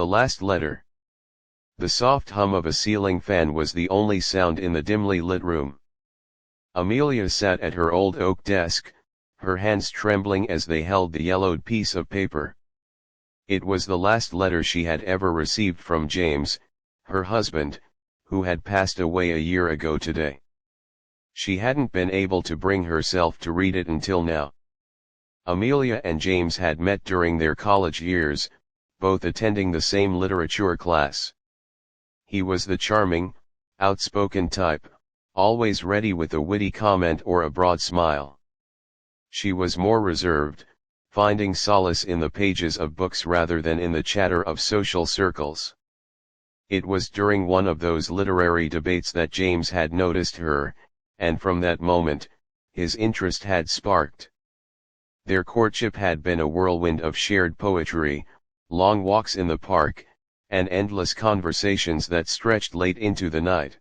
The last letter. The soft hum of a ceiling fan was the only sound in the dimly lit room. Amelia sat at her old oak desk, her hands trembling as they held the yellowed piece of paper. It was the last letter she had ever received from James, her husband, who had passed away a year ago today. She hadn't been able to bring herself to read it until now. Amelia and James had met during their college years, both attending the same literature class. He was the charming, outspoken type, always ready with a witty comment or a broad smile. She was more reserved, finding solace in the pages of books rather than in the chatter of social circles. It was during one of those literary debates that James had noticed her, and from that moment, his interest had sparked. Their courtship had been a whirlwind of shared poetry, long walks in the park, and endless conversations that stretched late into the night.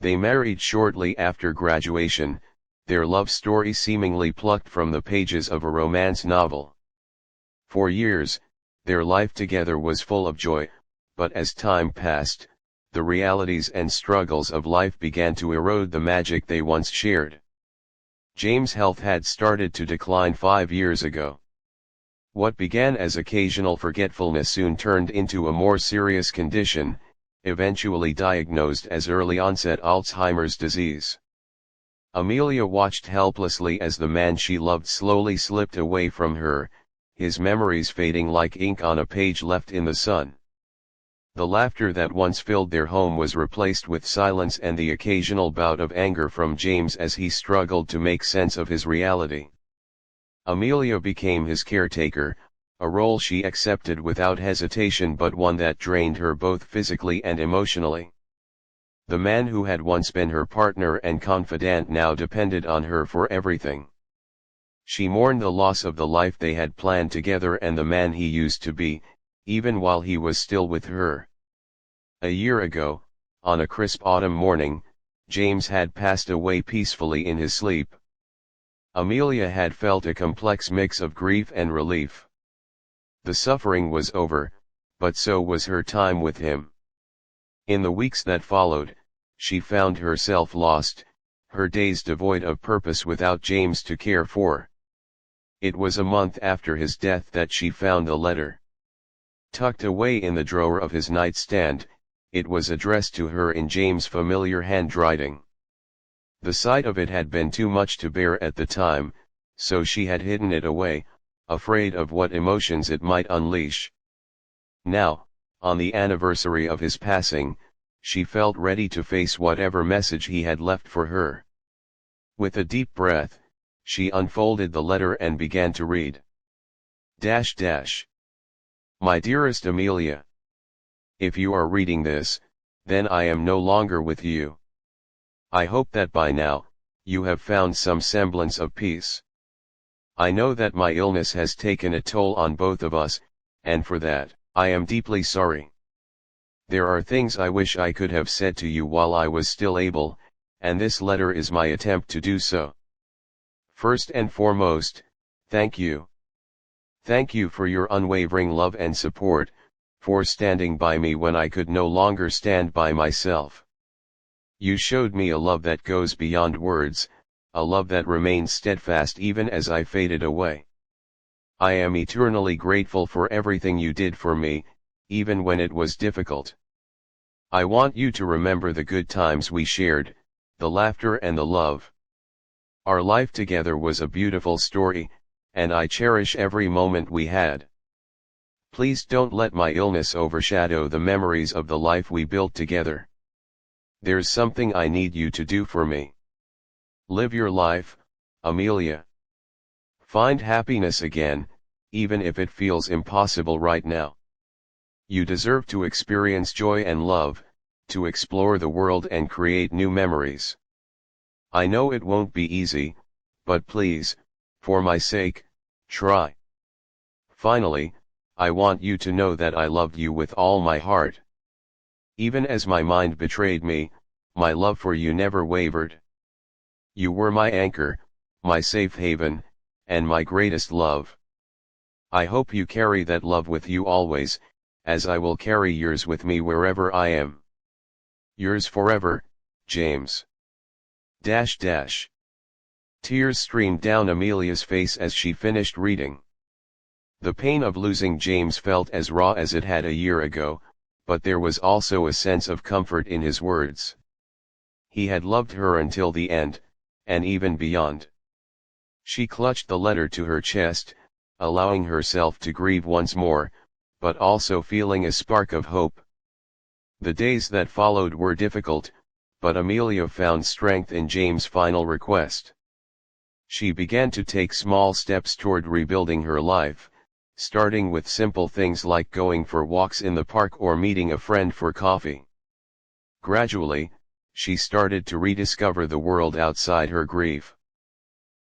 They married shortly after graduation, their love story seemingly plucked from the pages of a romance novel. For years, their life together was full of joy, but as time passed, the realities and struggles of life began to erode the magic they once shared. James' health had started to decline 5 years ago. What began as occasional forgetfulness soon turned into a more serious condition, eventually diagnosed as early-onset Alzheimer's disease. Amelia watched helplessly as the man she loved slowly slipped away from her, his memories fading like ink on a page left in the sun. The laughter that once filled their home was replaced with silence and the occasional bout of anger from James as he struggled to make sense of his reality. Amelia became his caretaker, a role she accepted without hesitation but one that drained her both physically and emotionally. The man who had once been her partner and confidant now depended on her for everything. She mourned the loss of the life they had planned together and the man he used to be, even while he was still with her. A year ago, on a crisp autumn morning, James had passed away peacefully in his sleep. Amelia had felt a complex mix of grief and relief. The suffering was over, but so was her time with him. In the weeks that followed, she found herself lost, her days devoid of purpose without James to care for. It was a month after his death that she found the letter. Tucked away in the drawer of his nightstand, it was addressed to her in James' familiar handwriting. The sight of it had been too much to bear at the time, so she had hidden it away, afraid of what emotions it might unleash. Now, on the anniversary of his passing, she felt ready to face whatever message he had left for her. With a deep breath, she unfolded the letter and began to read. My dearest Amelia. If you are reading this, then I am no longer with you. I hope that by now, you have found some semblance of peace. I know that my illness has taken a toll on both of us, and for that, I am deeply sorry. There are things I wish I could have said to you while I was still able, and this letter is my attempt to do so. First and foremost, thank you. Thank you for your unwavering love and support, for standing by me when I could no longer stand by myself. You showed me a love that goes beyond words, a love that remains steadfast even as I faded away. I am eternally grateful for everything you did for me, even when it was difficult. I want you to remember the good times we shared, the laughter and the love. Our life together was a beautiful story, and I cherish every moment we had. Please don't let my illness overshadow the memories of the life we built together. There's something I need you to do for me. Live your life, Amelia. Find happiness again, even if it feels impossible right now. You deserve to experience joy and love, to explore the world and create new memories. I know it won't be easy, but please, for my sake, try. Finally, I want you to know that I loved you with all my heart. Even as my mind betrayed me, my love for you never wavered. You were my anchor, my safe haven, and my greatest love. I hope you carry that love with you always, as I will carry yours with me wherever I am. Yours forever, James. Dash dash. Tears streamed down Amelia's face as she finished reading. The pain of losing James felt as raw as it had a year ago, but there was also a sense of comfort in his words. He had loved her until the end, and even beyond. She clutched the letter to her chest, allowing herself to grieve once more, but also feeling a spark of hope. The days that followed were difficult, but Amelia found strength in James' final request. She began to take small steps toward rebuilding her life, starting with simple things like going for walks in the park or meeting a friend for coffee. Gradually, she started to rediscover the world outside her grief.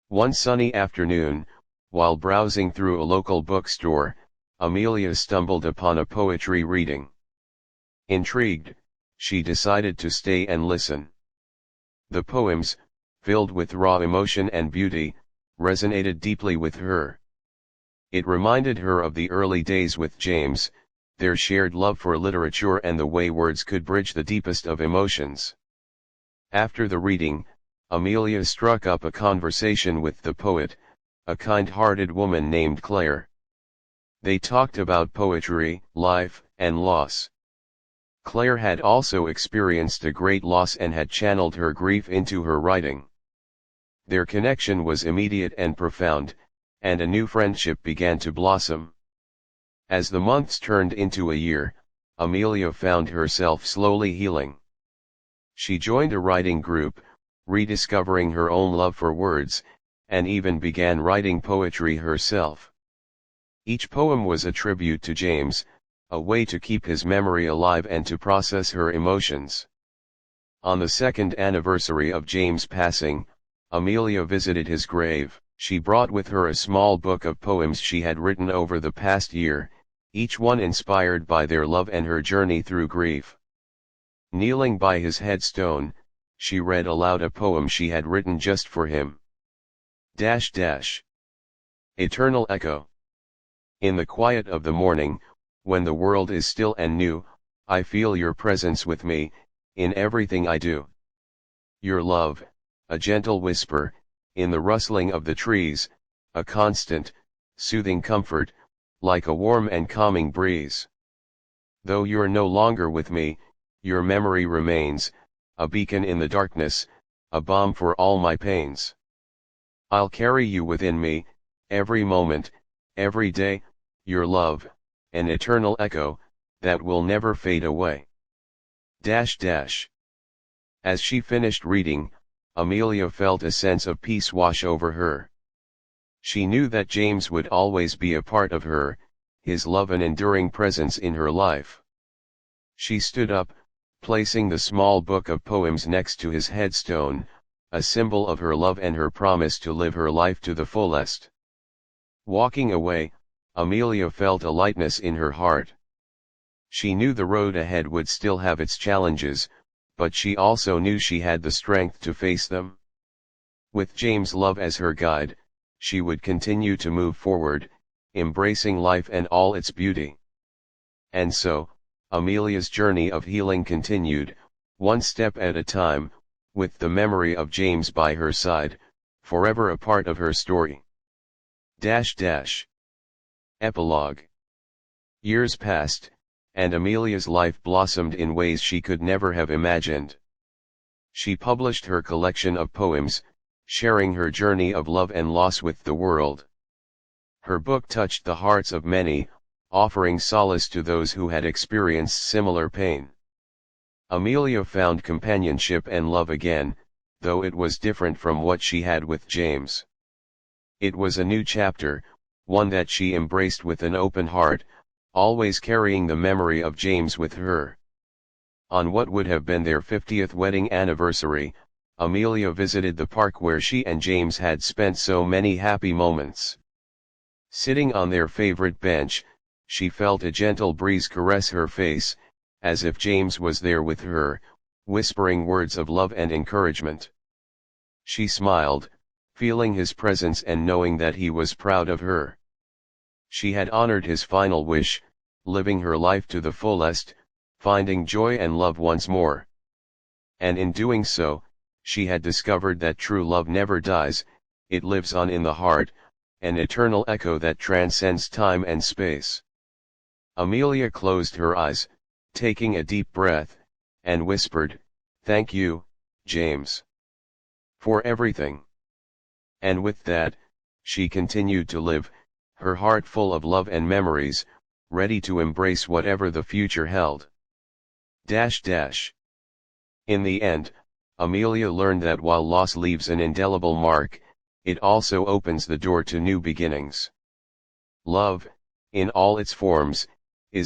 One sunny afternoon, while browsing through a local bookstore, Amelia stumbled upon a poetry reading. Intrigued, she decided to stay and listen. The poems, filled with raw emotion and beauty, resonated deeply with her. It reminded her of the early days with James, their shared love for literature and the way words could bridge the deepest of emotions. After the reading, Amelia struck up a conversation with the poet, a kind-hearted woman named Claire. They talked about poetry, life, and loss. Claire had also experienced a great loss and had channeled her grief into her writing. Their connection was immediate and profound, and a new friendship began to blossom. As the months turned into a year, Amelia found herself slowly healing. She joined a writing group, rediscovering her own love for words, and even began writing poetry herself. Each poem was a tribute to James, a way to keep his memory alive and to process her emotions. On the second anniversary of James' passing, Amelia visited his grave. She brought with her a small book of poems she had written over the past year, each one inspired by their love and her journey through grief. Kneeling by his headstone, she read aloud a poem she had written just for him. Dash dash. Eternal echo. In the quiet of the morning, when the world is still and new, I feel your presence with me, in everything I do. Your love, a gentle whisper, in the rustling of the trees, a constant, soothing comfort, like a warm and calming breeze. Though you're no longer with me, your memory remains, a beacon in the darkness, a balm for all my pains. I'll carry you within me, every moment, every day, your love, an eternal echo, that will never fade away. Dash dash. As she finished reading, Amelia felt a sense of peace wash over her. She knew that James would always be a part of her, his love an enduring presence in her life. She stood up, placing the small book of poems next to his headstone, a symbol of her love and her promise to live her life to the fullest. Walking away, Amelia felt a lightness in her heart. She knew the road ahead would still have its challenges, but she also knew she had the strength to face them. With James' love as her guide, she would continue to move forward, embracing life and all its beauty. And so, Amelia's journey of healing continued, one step at a time, with the memory of James by her side, forever a part of her story. Dash dash. Epilogue. Years passed, and Amelia's life blossomed in ways she could never have imagined. She published her collection of poems, sharing her journey of love and loss with the world. Her book touched the hearts of many, offering solace to those who had experienced similar pain. Amelia found companionship and love again, though it was different from what she had with James. It was a new chapter, one that she embraced with an open heart, always carrying the memory of James with her. On what would have been their 50th wedding anniversary, Amelia visited the park where she and James had spent so many happy moments. Sitting on their favorite bench, she felt a gentle breeze caress her face, as if James was there with her, whispering words of love and encouragement. She smiled, feeling his presence and knowing that he was proud of her. She had honored his final wish, living her life to the fullest, finding joy and love once more. And in doing so, she had discovered that true love never dies, it lives on in the heart, an eternal echo that transcends time and space. Amelia closed her eyes, taking a deep breath, and whispered, "Thank you, James, for everything." And with that, she continued to live, her heart full of love and memories, ready to embrace whatever the future held. In the end, Amelia learned that while loss leaves an indelible mark, it also opens the door to new beginnings. Love, in all its forms,